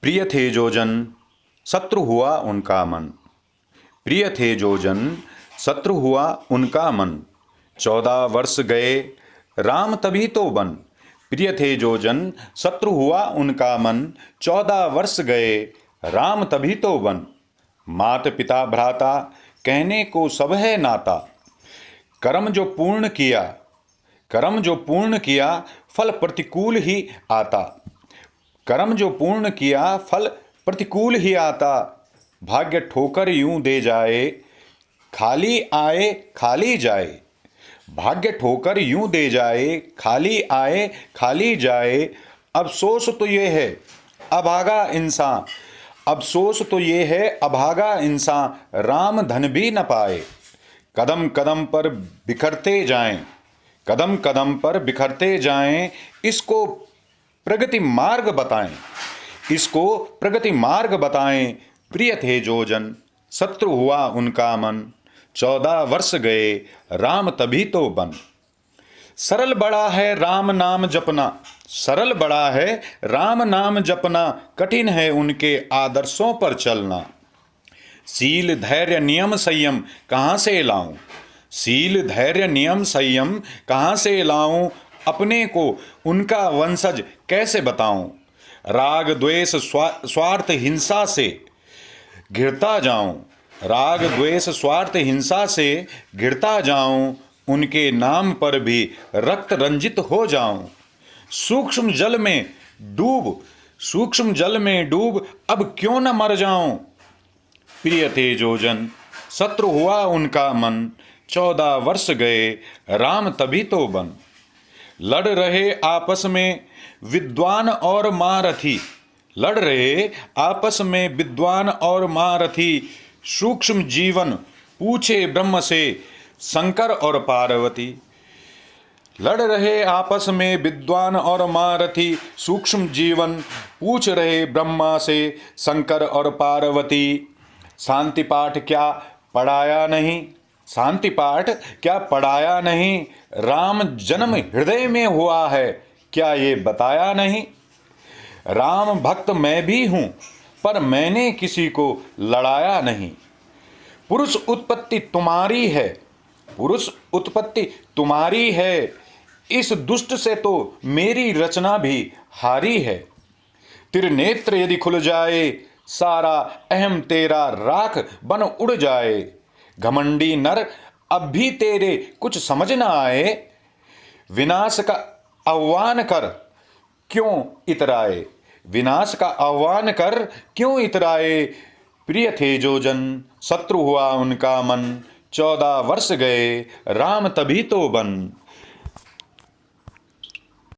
प्रिय थे जो जन, शत्रु हुआ उनका मन। प्रिय थे जो जन, शत्रु हुआ उनका मन। 14 वर्ष गए, राम तभी तो बन। प्रिय थे जो जन, शत्रु हुआ उनका मन। 14 वर्ष गए, राम तभी तो बन। मात पिता भ्राता, कहने को सब है नाता। कर्म जो पूर्ण किया, कर्म जो पूर्ण किया, फल प्रतिकूल ही आता। कर्म जो पूर्ण किया, फल प्रतिकूल ही आता। भाग्य ठोकर यूं दे जाए, खाली आए खाली जाए। भाग्य ठोकर यूं दे जाए, खाली आए खाली जाए। अफसोस तो ये है अभागा इंसान, अफसोस तो ये है अभागा इंसान, राम धन भी न पाए। कदम कदम पर बिखरते जाएं, कदम कदम पर बिखरते जाएं। इसको प्रगति मार्ग बताएं, इसको प्रगति मार्ग बताएं। प्रिय थे जो जन, शत्रु हुआ उनका मन। 14 वर्ष गए, राम तभी तो बन। सरल बड़ा है राम नाम जपना, सरल बड़ा है राम नाम जपना। कठिन है उनके आदर्शों पर चलना। शील धैर्य नियम संयम कहाँ से लाऊं, शील धैर्य नियम संयम कहाँ से लाऊं। अपने को उनका वंशज कैसे बताऊं। राग द्वेष स्वार्थ हिंसा से घिरता जाऊं, राग द्वेष स्वार्थ हिंसा से घिरता जाऊं। उनके नाम पर भी रक्त रंजित हो जाऊं। सूक्ष्म जल में डूब, सूक्ष्म जल में डूब, अब क्यों न मर जाऊं। प्रिय थे जो जन, शत्रु हुआ उनका मन। 14 वर्ष गए, राम तभी तो बन। लड़ रहे आपस में विद्वान और महारथी, लड़ रहे आपस में विद्वान और महारथी। सूक्ष्म जीवन पूछे ब्रह्म से शंकर और पार्वती। लड़ रहे आपस में विद्वान और महारथी। सूक्ष्म जीवन पूछ रहे ब्रह्मा से शंकर और पार्वती। शांति पाठ क्या पढ़ाया नहीं, शांति पाठ क्या पढ़ाया नहीं। राम जन्म हृदय में हुआ है, क्या ये बताया नहीं। राम भक्त मैं भी हूँ, पर मैंने किसी को लड़ाया नहीं। पुरुष उत्पत्ति तुम्हारी है, पुरुष उत्पत्ति तुम्हारी है। इस दुष्ट से तो मेरी रचना भी हारी है। त्रिनेत्र यदि खुल जाए, सारा अहम तेरा राख बन उड़ जाए। घमंडी नर अब भी तेरे कुछ समझ न आए। विनाश का आह्वान कर क्यों इतराए, विनाश का आह्वान कर क्यों इतराए। प्रिय थे जो जन, शत्रु हुआ उनका मन। 14 वर्ष गए, राम तभी तो बन।